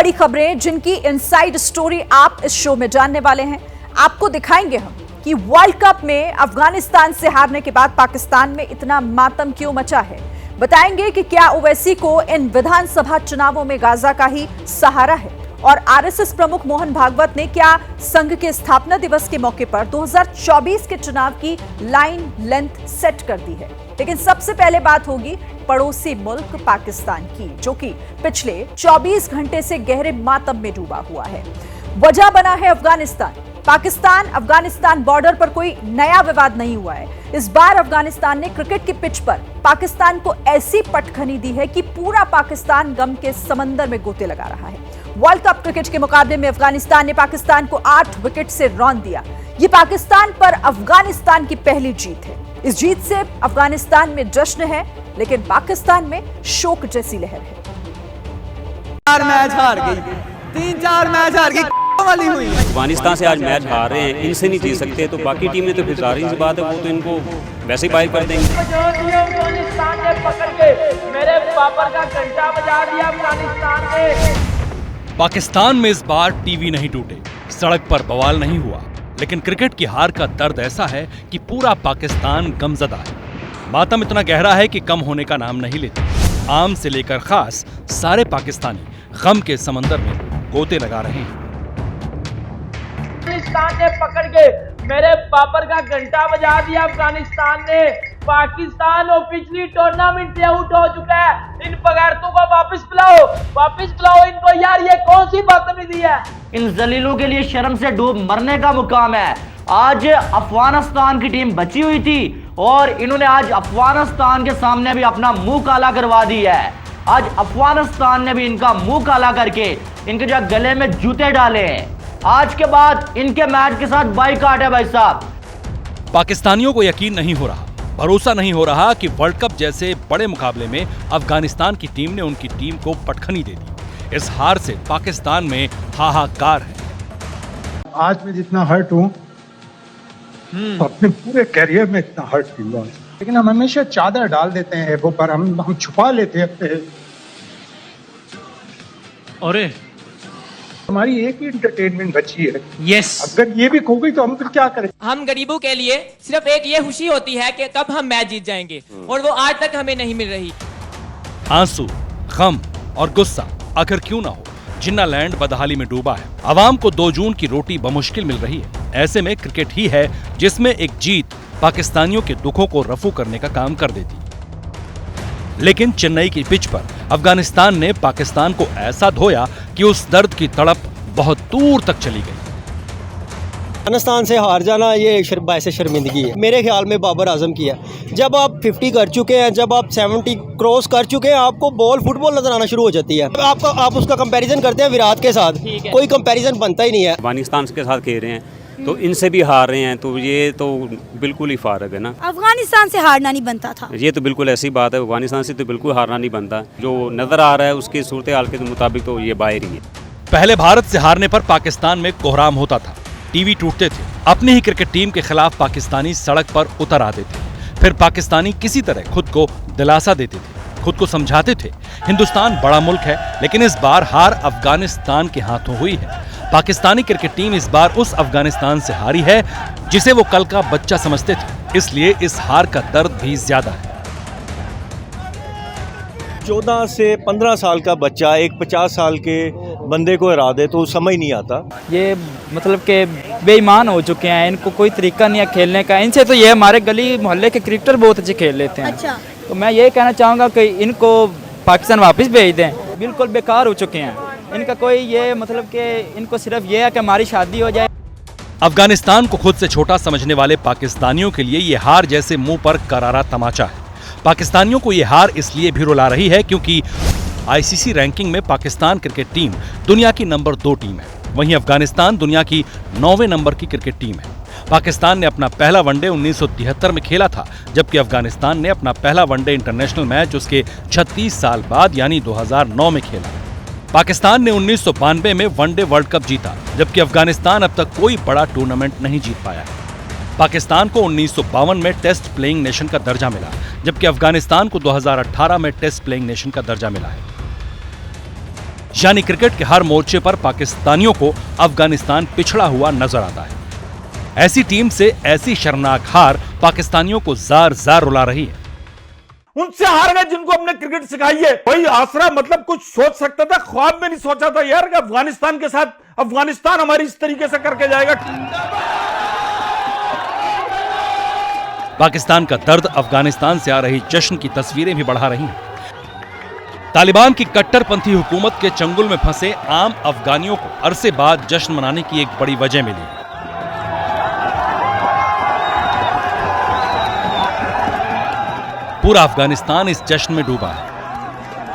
बड़ी खबरें जिनकी इनसाइड स्टोरी आप इस शो में जानने वाले हैं। आपको दिखाएंगे हम कि वर्ल्ड कप में अफगानिस्तान से हारने के बाद पाकिस्तान में इतना मातम क्यों मचा है। बताएंगे कि क्या ओवैसी को इन विधानसभा चुनावों में गाजा का ही सहारा है और आरएसएस प्रमुख मोहन भागवत ने क्या संघ के स्थापना दिवस के मौके पर 2024 के चुनाव की लाइन लेंथ सेट कर दी है। लेकिन सबसे पहले बात होगी पड़ोसी मुल्क पाकिस्तान की, जो कि पिछले 24 घंटे से गहरे मातम में डूबा हुआ है। वजह बना है अफगानिस्तान। पाकिस्तान अफगानिस्तान बॉर्डर पर कोई नया विवाद नहीं हुआ है। इस बार अफगानिस्तान ने क्रिकेट की पिच पर पाकिस्तान को ऐसी पटखनी दी है कि पूरा पाकिस्तान गम के समंदर में गोते लगा रहा है। वर्ल्ड कप क्रिकेट के मुकाबले में अफगानिस्तान ने पाकिस्तान को 8 विकेट से रौंद दिया। ये पाकिस्तान पर अफगानिस्तान की पहली जीत है। इस जीत से अफगानिस्तान में जश्न है, लेकिन पाकिस्तान में शोक जैसी लहर है। 4 मैच हार गई, 3-4 मैच हार गई वाली हुई। अफगानिस्तान से आज मैच हार रहे हैं, इनसे नहीं जीत सकते तो बाकी टीमें तो फिर जाहिर सी बात है वो तो इनको वैसे ही बाहर कर देंगे। अफगानिस्तान ने पकड़ के मेरे पापा का घंटा बजा दिया अफगानिस्तान ने। पाकिस्तान में इस बार टीवी नहीं टूटे, सड़क पर बवाल नहीं हुआ, लेकिन क्रिकेट की हार का दर्द ऐसा है कि पूरा पाकिस्तान गमजदा है। मातम इतना गहरा है कि कम होने का नाम नहीं लेते। आम से लेकर खास सारे पाकिस्तानी गम के समंदर में गोते लगा रहे हैं। अफगानिस्तान ने पकड़ के मेरे पापर का घंटा बजा दिया अफगानिस्तान ने। पाकिस्तान ऑफिशियली टूर्नामेंट से आउट हो चुका है। इन बगैरतों को वापस बुलाओ इनको यार, ये कौन सी बदतमीजी है। इन जलीलों के लिए शर्म से डूब मरने का मुकाम है। आज अफगानिस्तान की टीम बची हुई थी और इन्होंने आज अफगानिस्तान के सामने भी अपना मुंह काला करवा दिया है। आज अफगानिस्तान ने भी इनका मुंह काला करके इनके जो गले में जूते डाले हैं। आज के बाद इनके मैच के साथ बाइकआउट है भाई साहब। पाकिस्तानियों को यकीन नहीं हो रहा, भरोसा नहीं हो रहा कि वर्ल्ड कप जैसे बड़े मुकाबले में अफगानिस्तान की टीम ने उनकी टीम को पटखनी दे दी। इस हार से पाकिस्तान में हाहाकार है। आज मैं जितना हर्ट हूँ अपने पूरे करियर में इतना हर्ट फील हुआ, लेकिन हम हमेशा चादर डाल देते हैं एगो पर, हम छुपा लेते हैं अपने। अरे हमारी एक ही एंटरटेनमेंट बची है। यस, अगर ये भी खो गई तो हम फिर क्या करें। हम गरीबों के लिए सिर्फ एक ये खुशी होती है कि कब हम मैच जीत जाएंगे, और वो आज तक हमें नहीं मिल रही। आंसू, गम और गुस्सा आखिर क्यों ना हो, जिन्ना लैंड बदहाली में डूबा है। आवाम को 2 जून की रोटी बमुश्किल मिल रही है। ऐसे में क्रिकेट ही है जिसमें एक जीत पाकिस्तानियों के दुखों को रफू करने का काम कर देती। लेकिन चेन्नई की पिच पर अफगानिस्तान ने पाकिस्तान को ऐसा धोया कि उस दर्द की तड़प बहुत दूर तक चली गई। अफगानिस्तान से हार जाना ये बायसे शर्मिंदगी है मेरे ख्याल में। बाबर आजम की है, जब आप 50 कर चुके हैं, जब आप 70 क्रॉस कर चुके हैं, आपको बॉल फुटबॉल नजर आना शुरू हो जाती है। आप उसका कंपैरिजन करते हैं विराट के साथ, कोई कंपैरिजन बनता ही नहीं है। अफगानिस्तान के साथ खेल रहे हैं तो इनसे भी हार रहे हैं, तो ये तो बिल्कुल ही फारक है ना। अफगानिस्तान से हारना नहीं बनता था, ये तो बिल्कुल ऐसी बात है। अफगानिस्तान से तो बिल्कुल हारना नहीं बनता। जो नजर आ रहा है उसकी सूरत हाल के मुताबिक तो ये बाहर ही है। पहले भारत से हारने पर पाकिस्तान में कोहराम होता था, टीवी टूटते थे, अपनी ही क्रिकेट टीम के खिलाफ पाकिस्तानी सड़क पर उतर आते थे। फिर पाकिस्तानी किसी तरह खुद को दिलासा देते थे, खुद को समझाते थे हिंदुस्तान बड़ा मुल्क है। लेकिन इस बार हार अफगानिस्तान के हाथों हुई है। पाकिस्तानी क्रिकेट टीम इस बार उस अफगानिस्तान से हारी है जिसे वो कल का बच्चा समझते थे, इसलिए इस हार का दर्द भी ज्यादा है। 14 से 15 साल का बच्चा एक 50 साल के बंदे को हरा दे तो समझ नहीं आता। ये मतलब के बेईमान हो चुके हैं, इनको कोई तरीका नहीं है खेलने का। इनसे तो ये हमारे गली मोहल्ले के क्रिकेटर बहुत अच्छे खेल लेते हैं। अच्छा। तो मैं ये कहना चाहूँगा कि इनको पाकिस्तान वापस भेज दें। बिल्कुल बेकार हो चुके हैं, इनका कोई ये मतलब कि इनको सिर्फ ये है कि हमारी शादी हो जाए। अफगानिस्तान को खुद से छोटा समझने वाले पाकिस्तानियों के लिए ये हार जैसे मुंह पर करारा तमाचा है। पाकिस्तानियों को ये हार इसलिए भी रुला रही है क्योंकि आईसीसी रैंकिंग में पाकिस्तान क्रिकेट टीम दुनिया की नंबर 2 टीम है, वहीं अफगानिस्तान दुनिया की 9वें नंबर की क्रिकेट टीम है। पाकिस्तान ने अपना पहला वनडे 1973 में खेला था, जबकि अफगानिस्तान ने अपना पहला वनडे इंटरनेशनल मैच उसके 36 साल बाद यानी 2009 में खेला। पाकिस्तान ने 1992 में वनडे वर्ल्ड कप जीता, जबकि अफगानिस्तान अब तक कोई बड़ा टूर्नामेंट नहीं जीत पाया है। पाकिस्तान को 1952 में टेस्ट प्लेइंग नेशन का दर्जा मिला, जबकि अफगानिस्तान को 2018 में टेस्ट प्लेइंग नेशन का दर्जा मिला है। यानी क्रिकेट के हर मोर्चे पर पाकिस्तानियों को अफगानिस्तान पिछड़ा हुआ नजर आता है। ऐसी टीम से ऐसी शर्मनाक हार पाकिस्तानियों को जार जार रुला रही है। उनसे हार गए जिनको हमने क्रिकेट सिखाई है। वही आसरा मतलब कुछ सोच सकता था, ख्वाब में नहीं सोचा था यार कि अफगानिस्तान के साथ अफगानिस्तान हमारी इस तरीके से करके जाएगा। पाकिस्तान का दर्द अफगानिस्तान से आ रही जश्न की तस्वीरें भी बढ़ा रही हैं। तालिबान की कट्टरपंथी हुकूमत के चंगुल में फंसे आम अफगानियों को अरसे बाद जश्न मनाने की एक बड़ी वजह मिली। पूरा अफगानिस्तान इस जश्न में डूबा है।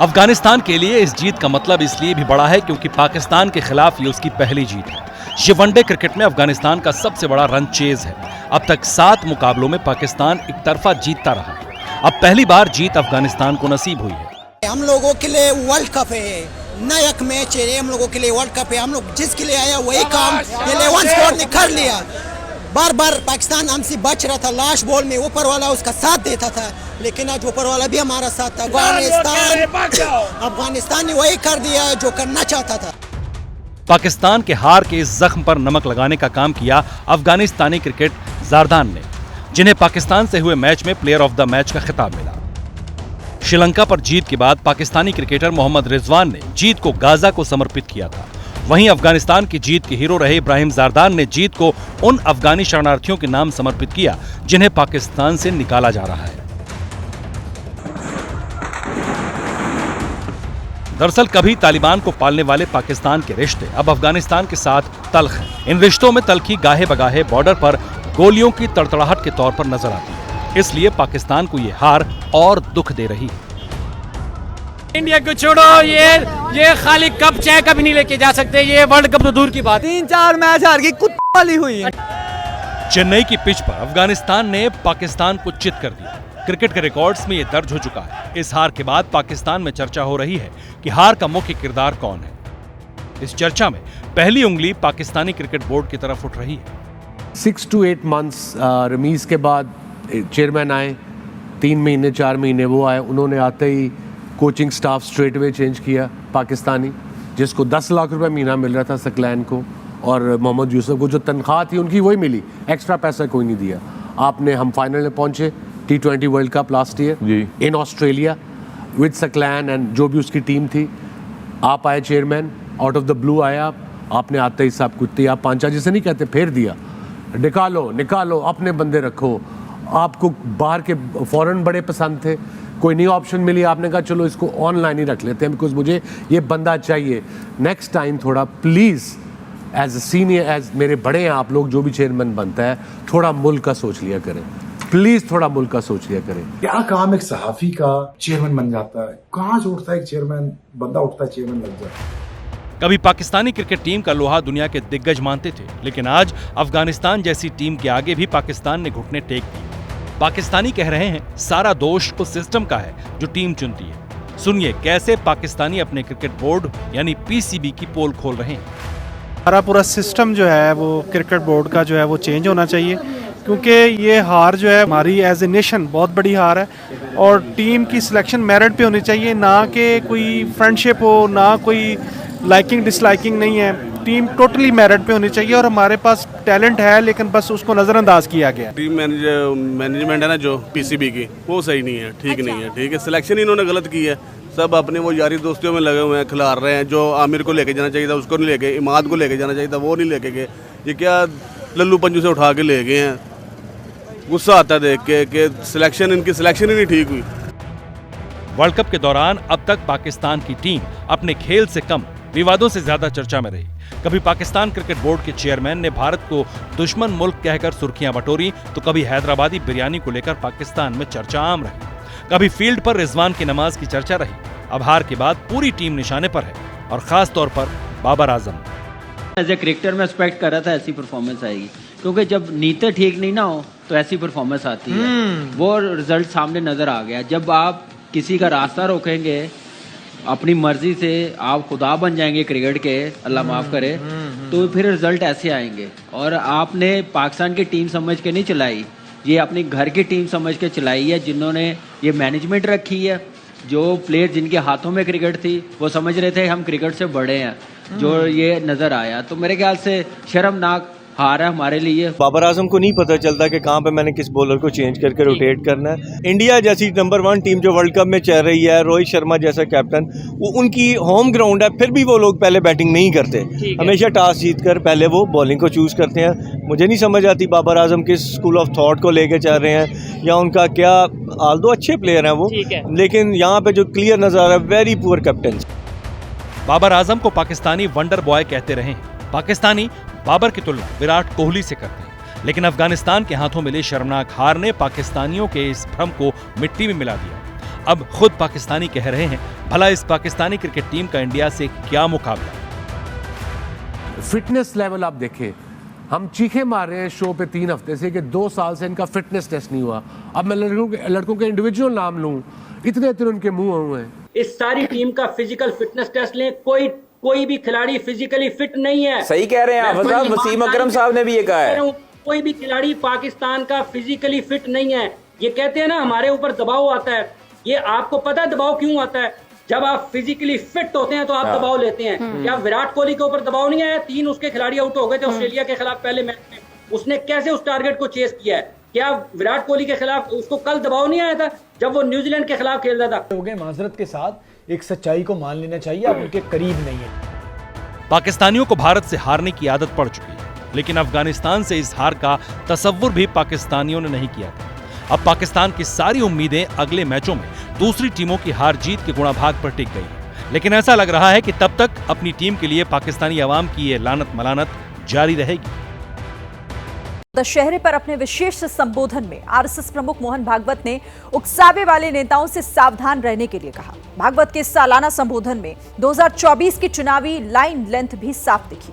अफगानिस्तान के लिए इस जीत का मतलब इसलिए भी बड़ा है क्योंकि पाकिस्तान के खिलाफ ये उसकी पहली जीत है। ये वनडे क्रिकेट में अफगानिस्तान का सबसे बड़ा रन चेज है। अब तक 7 मुकाबलों में पाकिस्तान एक तरफा जीतता रहा। अब पहली बार जीत अफगानिस्तान को नसीब हुई है। हम लोगों के लिए वर्ल्ड कप है, नया मैच है, हम लोगों के लिए वर्ल्ड कप है। हम लोग जिसके लिए आया वही काम 11 स्कोर ने कर लिया। बार बार पाकिस्तान हमसे बच रहा था, लास्ट बॉल में ऊपर वाला उसका साथ देता था, लेकिन आज ऊपर वाला भी हमारा साथ था। अफगानिस्तान ने वही कर दिया जो करना चाहता था। पाकिस्तान के हार के इस जख्म पर नमक लगाने का काम किया अफगानिस्तानी क्रिकेट ज़ारदान ने, जिन्हें पाकिस्तान से हुए मैच में प्लेयर ऑफ द मैच का खिताब मिला। श्रीलंका पर जीत के बाद पाकिस्तानी क्रिकेटर मोहम्मद रिजवान ने जीत को गाजा को समर्पित किया था। वहीं अफगानिस्तान की जीत के हीरो रहे इब्राहिम ज़ारदान ने जीत को उन अफगानी शरणार्थियों के नाम समर्पित किया जिन्हें पाकिस्तान से निकाला जा रहा है। दरअसल कभी तालिबान को पालने वाले पाकिस्तान के रिश्ते अब अफगानिस्तान के साथ तल्ख हैं। इन रिश्तों में तल्खी गाहे बगाहे बॉर्डर पर गोलियों की तड़तड़ाहट के तौर पर नजर आती है। इसलिए पाकिस्तान को ये हार और दुख दे रही है। इंडिया को छोड़ो, ये खाली कप चाय कभी नहीं लेके जा सकते। ये वर्ल्ड कप तो दूर की बात। 3-4 मैच हार गई, कुत्ते वाली हुई है। चेन्नई की पिच पर अफगानिस्तान ने पाकिस्तान को चित कर दिया। क्रिकेट के रिकॉर्ड्स में यह दर्ज हो चुका है। इस हार के बाद पाकिस्तान में चर्चा हो रही है कि हार का मुख्य किरदार कौन है। इस चर्चा में पहली उंगली पाकिस्तानी क्रिकेट बोर्ड की तरफ उठ रही है। 6 to 8 months रमीज के बाद चेयरमैन आए, 3 महीने 4 महीने वो आए। उन्होंने आते ही coaching staff straight way change किया। पाकिस्तानी जिसको 10 लाख रुपए महीना मिल रहा था सकलैन को और मोहम्मद यूसुफ को जो तनख्वाह थी उनकी वही मिली, एक्स्ट्रा पैसा कोई नहीं दिया। आपने हम फाइनल में पहुंचे T20 world cup last year in Australia with Saqlain and जो भी उसकी टीम थी। आप आए chairman, out of the blue आया, आपने आते ही सब कुछ दिया। पांचा जिसे नहीं कहते, फेर दिया, निकालो अपने बंदे रखो। आपको बाहर के फॉरेन बड़े पसंद थे, कोई नई ऑप्शन मिली, आपने कहा चलो इसको ऑनलाइन ही रख लेते हैं बिकॉज मुझे ये बंदा चाहिए। नेक्स्ट टाइम थोड़ा please as a senior, as मेरे बड़े हैं आप लोग, जो भी चेयरमैन बनता है थोड़ा मुल्क का सोच लिया करें प्लीज, थोड़ा मुल्क का सोच लिया करें। क्या काम एक सहाफी का चेयरमैन बन जाता है, कहाँ से उठता है एक चेयरमैन, बंदा उठता है चेयरमैन लग जाता है। कभी पाकिस्तानी क्रिकेट टीम का लोहा दुनिया के दिग्गज मानते थे, लेकिन आज अफगानिस्तान जैसी टीम के आगे भी पाकिस्तान ने घुटने टेक दिए। पाकिस्तानी कह रहे हैं सारा दोष उस सिस्टम का है जो टीम चुनती है। सुनिए कैसे पाकिस्तानी अपने क्रिकेट बोर्ड यानी पीसीबी की पोल खोल रहे हैं। पूरा सिस्टम जो है वो क्रिकेट बोर्ड का जो है वो चेंज होना चाहिए, क्योंकि ये हार जो है हमारी एज ए नेशन बहुत बड़ी हार है। और टीम की सिलेक्शन मेरिट पे होनी चाहिए, ना कि कोई फ्रेंडशिप हो, ना कोई लाइकिंग डिसलाइकिंग नहीं है। टीम टोटली मेरिट पे होनी चाहिए और हमारे पास टैलेंट है लेकिन बस उसको नज़रअंदाज किया गया। टीम मैनेजमेंट है ना जो पीसीबी की, वो सही नहीं है, ठीक नहीं है, ठीक है। सिलेक्शन इन्होंने गलत की है, सब अपने वो यारी दोस्तियों में लगे हुए हैं, खिलार रहे हैं। जो आमिर को लेके जाना चाहिए था उसको नहीं लेके, इमाद को लेके जाना चाहिए था वो नहीं लेके गए। ये क्या लल्लू पंजू से उठा के ले गए हैं। गुस्सा आता है देख के कि सिलेक्शन, इनकी सिलेक्शन ही नहीं ठीक हुई। वर्ल्ड कप के दौरान अब तक पाकिस्तान की टीम अपने खेल से कम विवादों से ज्यादा चर्चा में रही। कभी पाकिस्तान क्रिकेट बोर्ड के चेयरमैन ने भारत को दुश्मन मुल्क कहकर सुर्खियां बटोरी, तो कभी हैदराबादी बिरयानी को लेकर पाकिस्तान में चर्चा आम रही। कभी फील्ड पर रिजवान की नमाज की चर्चा रही। अब हार के बाद पूरी टीम निशाने पर है और खास तौर पर Babar Azam. As a cricketer में एक्सपेक्ट कर रहा था ऐसी परफॉर्मेंस आएगी, क्योंकि जब नीयतें ठीक नहीं ना हो तो ऐसी परफॉर्मेंस आती है। वो रिजल्ट सामने नजर आ गया। जब आप किसी का रास्ता रोकेंगे अपनी मर्जी से, आप खुदा बन जाएंगे क्रिकेट के, अल्लाह माफ करे, तो फिर रिजल्ट ऐसे आएंगे। और आपने पाकिस्तान की टीम समझ के नहीं चलाई, ये अपनी घर की टीम समझ के चलाई है, जिन्होंने ये मैनेजमेंट रखी है, जो प्लेयर जिनके हाथों में क्रिकेट थी वो समझ रहे थे हम क्रिकेट से बड़े हैं, जो ये नज़र आया। तो मेरे ख्याल से शर्मनाक हार है हमारे लिए। बाबर आजम को नहीं पता चलता कि कहाँ पे मैंने किस बॉलर को चेंज करके रोटेट करना है। इंडिया जैसी नंबर 1 टीम जो वर्ल्ड कप में चल रही है, रोहित शर्मा जैसा कैप्टन, वो उनकी होम ग्राउंड है, फिर भी वो लोग पहले बैटिंग नहीं करते, हमेशा टॉस जीत कर पहले वो बॉलिंग को चूज़ करते हैं। मुझे नहीं समझ आती बाबर आजम किस स्कूल ऑफ थॉट को लेके चल रहे हैं या उनका क्या, आल्दो अच्छे प्लेयर हैं वो, लेकिन यहाँ पे जो क्लियर नजर आ रहा है very poor captain. Babar Azam को पाकिस्तानी वंडर बॉय कहते रहे हैं। पाकिस्तानी बाबर की तुलना विराट कोहली से करते हैं, लेकिन अफगानिस्तान के हाथों मिली शर्मनाक हार ने पाकिस्तानियों के इस भ्रम को मिट्टी में मिला दिया। अब खुद पाकिस्तानी कह रहे हैं, भला इस पाकिस्तानी क्रिकेट टीम का इंडिया से क्या मुकाबला। फिटनेस लेवल आप देखें, हम चीखे मार रहे हैं शो पे 3 हफ्ते से कि 2 साल से इनका फिटनेस टेस्ट नहीं हुआ। अब मैं लड़कों के इंडिविजुअल नाम लूं, इतने उनके मुंह हुए हैं। इस सारी टीम का फिजिकल फिटनेस टेस्ट लें, कोई भी खिलाड़ी फिजिकली फिट नहीं है। सही कह रहे हैं आप, वसीम अकरम साहब ने भी ये कहा है। कोई भी खिलाड़ी पाकिस्तान का फिजिकली फिट नहीं है। ये कहते हैं ना हमारे ऊपर दबाव आता है, ये आपको पता है दबाव क्यों आता है? जब आप फिजिकली फिट होते हैं तो आप दबाव लेते हैं। क्या विराट कोहली के ऊपर दबाव नहीं आया? 3 उसके खिलाड़ी आउट हो गए थे ऑस्ट्रेलिया के खिलाफ पहले मैच में, उसने कैसे उस टारगेट को चेस किया है? क्या विराट कोहली के खिलाफ उसको कल दबाव नहीं आया था जब वो न्यूजीलैंड के खिलाफ खेल रहा था? माजरत के साथ एक सच्चाई को मान लेना चाहिए, आप उनके करीब नहीं है। पाकिस्तानियों को भारत से हारने की आदत पड़ चुकी है, लेकिन अफगानिस्तान से इस हार का तसव्वुर भी पाकिस्तानियों ने नहीं किया था। अब पाकिस्तान की सारी उम्मीदें अगले मैचों में दूसरी टीमों की हार जीत के गुणाभाग पर टिक गई, लेकिन ऐसा लग रहा है कि तब तक अपनी टीम के लिए पाकिस्तानी अवाम की ये लानत मलानत जारी रहेगी। दशहरे पर अपने विशेष संबोधन में आरएसएस प्रमुख मोहन भागवत ने उकसावे वाले नेताओं से सावधान रहने के लिए कहा। भागवत के सालाना संबोधन में 2024 की चुनावी लाइन लेंथ भी साफ दिखी।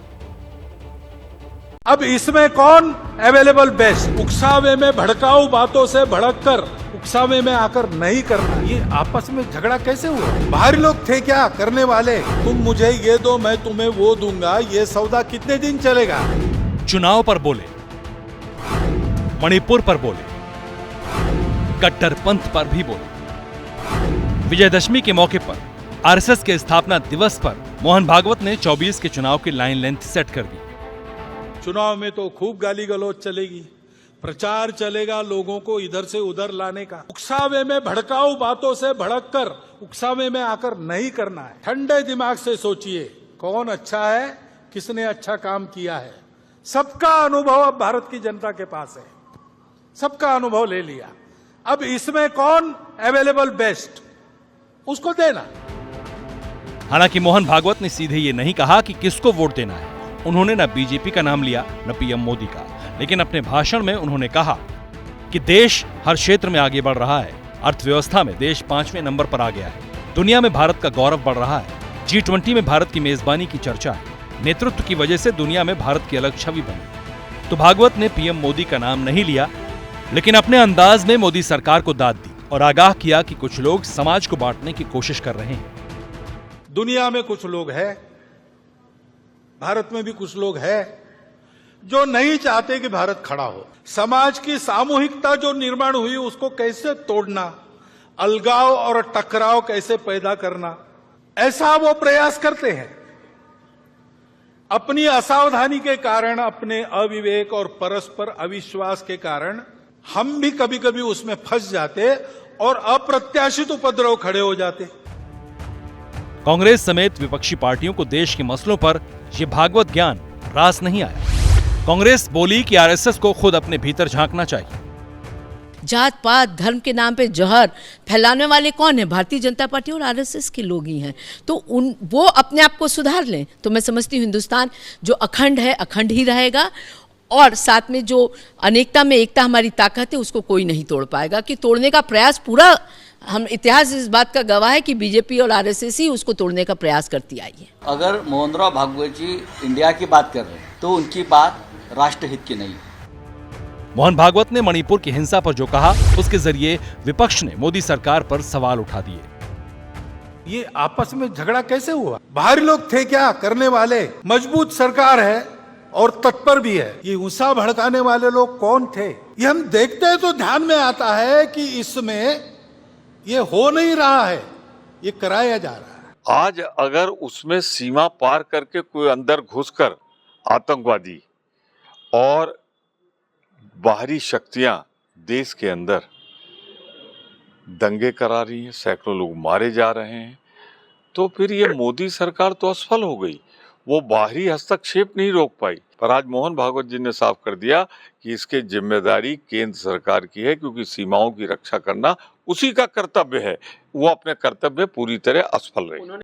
अब इसमें कौन अवेलेबल बेस्ट? उकसावे में भड़काऊ बातों से भड़ककर उकसावे में आकर नहीं करना। ये आपस में झगड़ा कैसे हुआ? बाहरी लोग थे क्या करने वाले? तुम मुझे ये दो, मैं तुम्हें वो दूंगा, ये सौदा कितने दिन चलेगा? चुनाव पर बोले, मणिपुर पर बोले, कट्टरपंथ पर भी बोले। विजयदशमी के मौके पर आरएसएस के स्थापना दिवस पर मोहन भागवत ने 24 के चुनाव की लाइन लेंथ सेट कर दी। चुनाव में तो खूब गाली गलौज चलेगी, प्रचार चलेगा लोगों को इधर से उधर लाने का। उकसावे में भड़काऊ बातों से भड़ककर उकसावे में आकर नहीं करना है। ठंडे दिमाग से सोचिए कौन अच्छा है, किसने अच्छा काम किया है। सबका अनुभव अब भारत की जनता के पास है, सबका अनुभव ले लिया। अब इसमें कौन अवेलेबल बेस्ट, उसको देना। हालांकि मोहन भागवत ने सीधे ये नहीं कहा कि किसको वोट देना है। उन्होंने न बीजेपी का नाम लिया न पीएम मोदी का, लेकिन अपने भाषण में उन्होंने कहा कि देश हर क्षेत्र में आगे बढ़ रहा है। अर्थव्यवस्था में देश 5वें नंबर पर आ गया है। दुनिया में भारत का गौरव बढ़ रहा है। G20 में भारत की मेजबानी की चर्चा है। नेतृत्व की वजह से दुनिया में भारत की अलग छवि बनी। तो भागवत ने पीएम मोदी का नाम नहीं लिया, लेकिन अपने अंदाज में मोदी सरकार को दाद दी और आगाह किया कि कुछ लोग समाज को बांटने की कोशिश कर रहे हैं। दुनिया में कुछ लोग हैं, भारत में भी कुछ लोग हैं जो नहीं चाहते कि भारत खड़ा हो। समाज की सामूहिकता जो निर्माण हुई उसको कैसे तोड़ना, अलगाव और टकराव कैसे पैदा करना, ऐसा वो प्रयास करते हैं। अपनी असावधानी के कारण, अपने अविवेक और परस्पर अविश्वास के कारण हम भी कभी कभी उसमें फंस जाते और अप्रत्याशित उपद्रव खड़े हो जाते। कांग्रेस समेत विपक्षी पार्टियों को देश के मसलों पर यह भागवत ज्ञान रास नहीं आया। कांग्रेस बोली कि आरएसएस को खुद अपने भीतर झांकना चाहिए। जात पात धर्म के नाम पे जहर फैलाने वाले कौन है? भारतीय जनता पार्टी और आरएसएस के लोग ही हैं। तो वो अपने आप को सुधार लें तो मैं समझती हूँ हिंदुस्तान जो अखंड है अखंड ही रहेगा, और साथ में जो अनेकता में एकता हमारी ताकत है उसको कोई नहीं तोड़ पाएगा। कि तोड़ने का प्रयास पूरा, हम इतिहास इस बात का गवाह है कि बीजेपी और आरएसएस ही उसको तोड़ने का प्रयास करती आई है। अगर मोहनराव भागवत जी इंडिया की बात कर रहे हैं तो उनकी बात राष्ट्रहित की नहीं। मोहन भागवत ने मणिपुर की हिंसा पर जो कहा उसके जरिए विपक्ष ने मोदी सरकार पर सवाल उठा दिए। ये आपस में झगड़ा कैसे हुआ? बाहरी लोग थे क्या करने वाले? मजबूत सरकार है और तत्पर भी है। ये हिंसा भड़काने वाले लोग कौन थे? ये हम देखते हैं तो ध्यान में आता है कि इसमें ये हो नहीं रहा है। ये कराया जा रहा है। आज अगर उसमें सीमा पार करके कोई अंदर घुसकर आतंकवादी और बाहरी शक्तियां देश के अंदर दंगे करा रही हैं, सैकड़ों लोग मारे जा रहे हैं, तो फिर ये मोदी सरकार तो असफल हो गई। वो बाहरी हस्तक्षेप नहीं रोक पाई। पर आज मोहन भागवत जी ने साफ कर दिया कि इसकी जिम्मेदारी केंद्र सरकार की है, क्योंकि सीमाओं की रक्षा करना उसी का कर्तव्य है। वो अपने कर्तव्य पूरी तरह असफल रही।